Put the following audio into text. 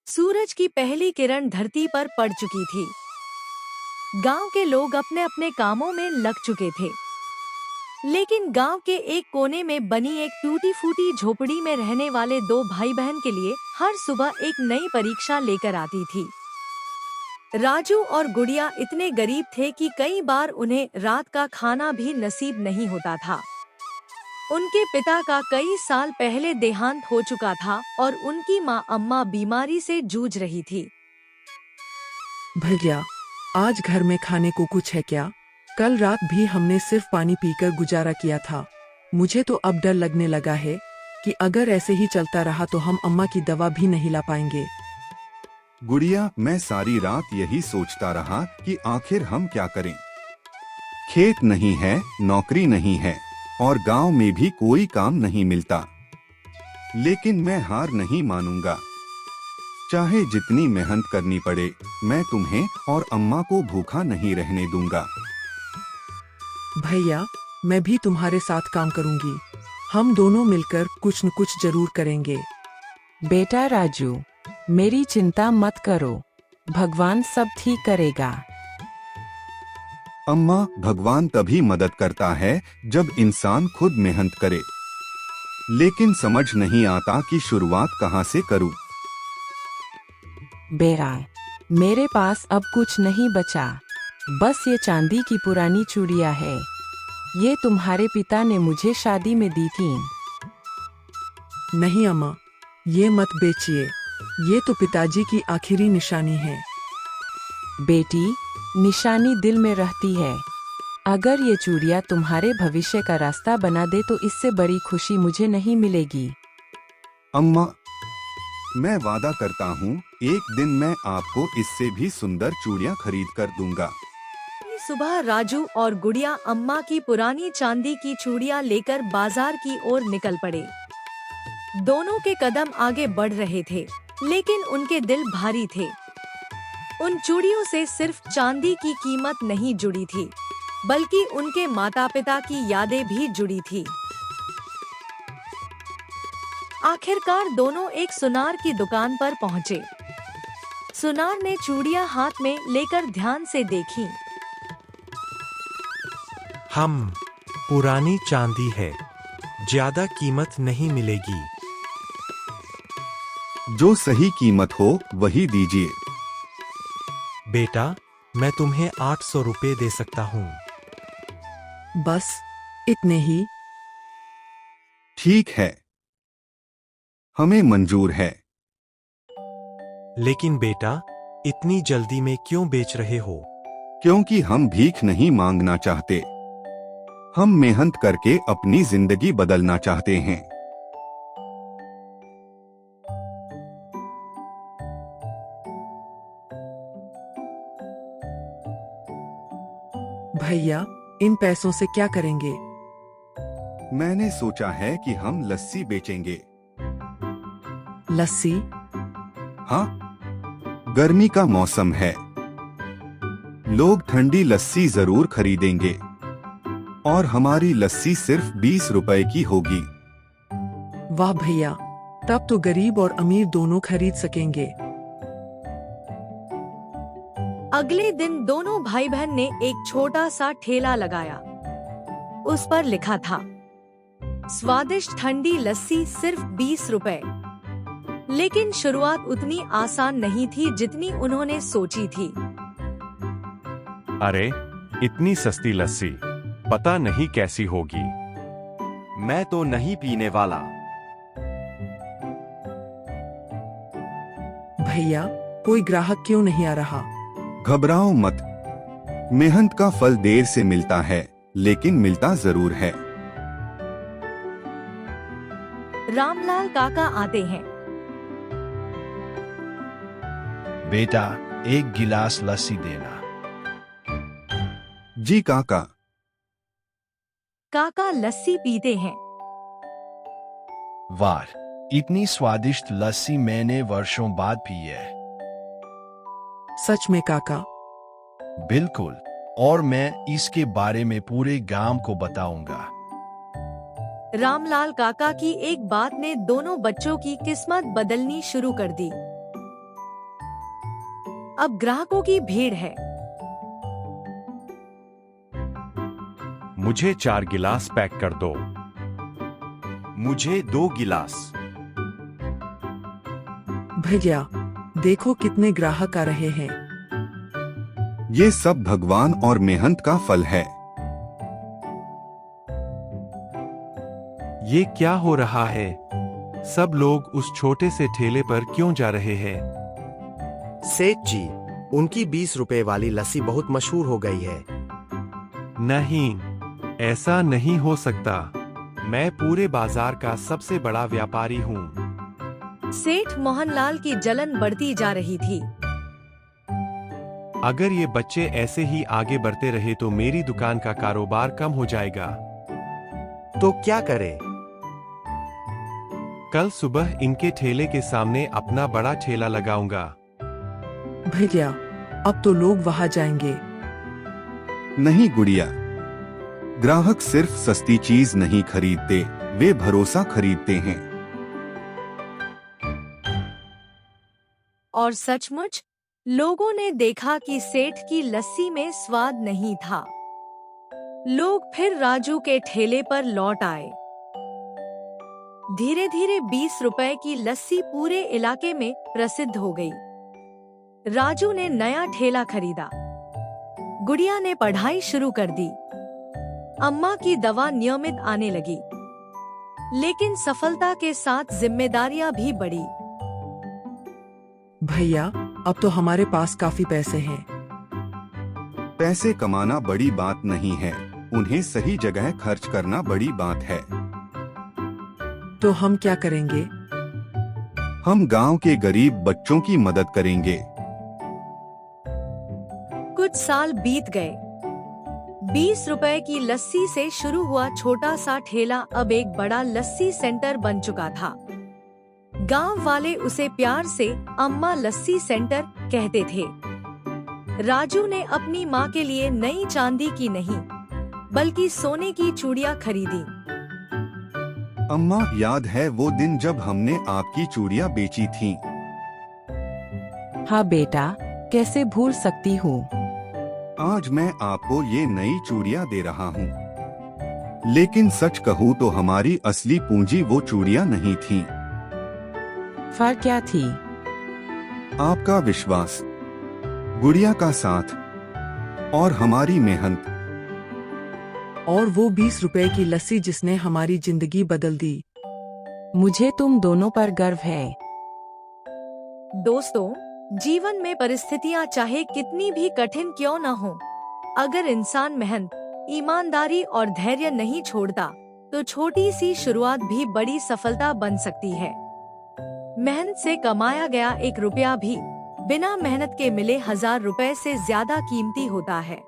सूरज की पहली किरण धरती पर पड़ चुकी थी। गांव के लोग अपने अपने कामों में लग चुके थे, लेकिन गांव के एक कोने में बनी एक टूटी फूटी झोपड़ी में रहने वाले दो भाई बहन के लिए हर सुबह एक नई परीक्षा लेकर आती थी। राजू और गुड़िया इतने गरीब थे कि कई बार उन्हें रात का खाना भी नसीब नहीं होता था। उनके पिता का कई साल पहले देहांत हो चुका था और उनकी माँ अम्मा बीमारी से जूझ रही थी। भैया, आज घर में खाने को कुछ है क्या? कल रात भी हमने सिर्फ पानी पीकर गुजारा किया था। मुझे तो अब डर लगने लगा है कि अगर ऐसे ही चलता रहा तो हम अम्मा की दवा भी नहीं ला पाएंगे। गुड़िया, मैं सारी रात यही सोचता रहा कि आखिर हम क्या करें। खेत नहीं है, नौकरी नहीं है और गांव में भी कोई काम नहीं मिलता। लेकिन मैं हार नहीं मानूंगा। चाहे जितनी मेहनत करनी पड़े, मैं तुम्हें और अम्मा को भूखा नहीं रहने दूंगा। भैया, मैं भी तुम्हारे साथ काम करूंगी। हम दोनों मिलकर कुछ न कुछ जरूर करेंगे। बेटा राजू, मेरी चिंता मत करो, भगवान सब ठीक करेगा। अम्मा, भगवान तभी मदद करता है जब इंसान खुद मेहनत करे। लेकिन समझ नहीं आता कि शुरुआत कहाँ से करूं। बेरा, मेरे पास अब कुछ नहीं बचा, बस ये चांदी की पुरानी चूड़ियां है। ये तुम्हारे पिता ने मुझे शादी में दी थी। नहीं अम्मा, ये मत बेचिए। ये तो पिताजी की आखिरी निशानी है। बेटी, निशानी दिल में रहती है। अगर ये चूड़ियां तुम्हारे भविष्य का रास्ता बना दे तो इससे बड़ी खुशी मुझे नहीं मिलेगी। अम्मा, मैं वादा करता हूँ, एक दिन मैं आपको इससे भी सुंदर चूड़ियाँ खरीद कर दूंगा। सुबह राजू और गुड़िया अम्मा की पुरानी चांदी की चूड़ियां लेकर बाजार की ओर निकल पड़े। दोनों के कदम आगे बढ़ रहे थे, लेकिन उनके दिल भारी थे। उन चूड़ियों से सिर्फ चांदी की कीमत नहीं जुड़ी थी, बल्कि उनके माता पिता की यादें भी जुड़ी थी। आखिरकार दोनों एक सुनार की दुकान पर पहुंचे। सुनार ने चूड़ियां हाथ में लेकर ध्यान से देखी। हम पुरानी चांदी है, ज्यादा कीमत नहीं मिलेगी। जो सही कीमत हो वही दीजिए। बेटा, मैं तुम्हें 800 रुपए दे सकता हूँ। बस इतने ही? ठीक है, हमें मंजूर है। लेकिन बेटा, इतनी जल्दी में क्यों बेच रहे हो? क्योंकि हम भीख नहीं मांगना चाहते। हम मेहनत करके अपनी जिंदगी बदलना चाहते हैं। भैया, इन पैसों से क्या करेंगे? मैंने सोचा है कि हम लस्सी बेचेंगे। लस्सी? हाँ, गर्मी का मौसम है, लोग ठंडी लस्सी जरूर खरीदेंगे और हमारी लस्सी सिर्फ 20 रुपए की होगी। वाह भैया, तब तो गरीब और अमीर दोनों खरीद सकेंगे। अगले दिन दोनों भाई बहन ने एक छोटा सा ठेला लगाया। उस पर लिखा था, स्वादिष्ट ठंडी लस्सी सिर्फ 20 रुपए। लेकिन शुरुआत उतनी आसान नहीं थी जितनी उन्होंने सोची थी। अरे, इतनी सस्ती लस्सी पता नहीं कैसी होगी। मैं तो नहीं पीने वाला। भैया, कोई ग्राहक क्यों नहीं आ रहा? घबराओ मत, मेहनत का फल देर से मिलता है, लेकिन मिलता जरूर है। रामलाल काका आते हैं। बेटा, एक गिलास लस्सी देना। जी काका। काका लस्सी पीते हैं। वाह, इतनी स्वादिष्ट लस्सी मैंने वर्षों बाद पी है। सच में काका? बिल्कुल, और मैं इसके बारे में पूरे गांव को बताऊंगा। रामलाल काका की एक बात ने दोनों बच्चों की किस्मत बदलनी शुरू कर दी। अब ग्राहकों की भीड़ है। मुझे 4 गिलास पैक कर दो। मुझे 2 गिलास। भैया देखो कितने ग्राहक आ रहे हैं। ये सब भगवान और मेहनत का फल है। ये क्या हो रहा है? सब लोग उस छोटे से ठेले पर क्यों जा रहे हैं? सेठ जी, उनकी 20 रुपए वाली लस्सी बहुत मशहूर हो गई है। नहीं, ऐसा नहीं हो सकता। मैं पूरे बाजार का सबसे बड़ा व्यापारी हूँ। सेठ मोहनलाल की जलन बढ़ती जा रही थी। अगर ये बच्चे ऐसे ही आगे बढ़ते रहे तो मेरी दुकान का कारोबार कम हो जाएगा। तो क्या करें? कल सुबह इनके ठेले के सामने अपना बड़ा ठेला लगाऊंगा। भैया अब तो लोग वहां जाएंगे। नहीं गुड़िया, ग्राहक सिर्फ सस्ती चीज नहीं खरीदते, वे भरोसा खरीदते हैं। और सचमुच लोगों ने देखा कि सेठ की लस्सी में स्वाद नहीं था। लोग फिर राजू के ठेले पर लौट आए। धीरे धीरे 20 रुपए की लस्सी पूरे इलाके में प्रसिद्ध हो गई। राजू ने नया ठेला खरीदा। गुड़िया ने पढ़ाई शुरू कर दी। अम्मा की दवा नियमित आने लगी। लेकिन सफलता के साथ जिम्मेदारियां भी बढ़ी। भैया अब तो हमारे पास काफी पैसे हैं। पैसे कमाना बड़ी बात नहीं है, उन्हें सही जगह खर्च करना बड़ी बात है। तो हम क्या करेंगे? हम गांव के गरीब बच्चों की मदद करेंगे। कुछ साल बीत गए। 20 रुपए की लस्सी से शुरू हुआ छोटा सा ठेला अब एक बड़ा लस्सी सेंटर बन चुका था। गांव वाले उसे प्यार से अम्मा लस्सी सेंटर कहते थे। राजू ने अपनी माँ के लिए नई चांदी की नहीं, बल्कि सोने की चूड़ियाँ खरीदी। अम्मा, याद है वो दिन जब हमने आपकी चूड़ियाँ बेची थीं? हाँ बेटा, कैसे भूल सकती हूँ। आज मैं आपको ये नई चूड़ियाँ दे रहा हूँ। लेकिन सच कहूँ तो हमारी असली पूंजी वो चूड़ियाँ नहीं थीं। फर्क क्या थी? आपका विश्वास, गुड़िया का साथ और हमारी मेहनत। और वो 20 रुपए की लस्सी जिसने हमारी जिंदगी बदल दी। मुझे तुम दोनों पर गर्व है। दोस्तों, जीवन में परिस्थितियां चाहे कितनी भी कठिन क्यों न हो, अगर इंसान मेहनत, ईमानदारी और धैर्य नहीं छोड़ता, तो छोटी सी शुरुआत भी बड़ी सफलता बन सकती है। मेहनत से कमाया गया 1 रुपया भी बिना मेहनत के मिले 1000 रुपए से ज्यादा कीमती होता है।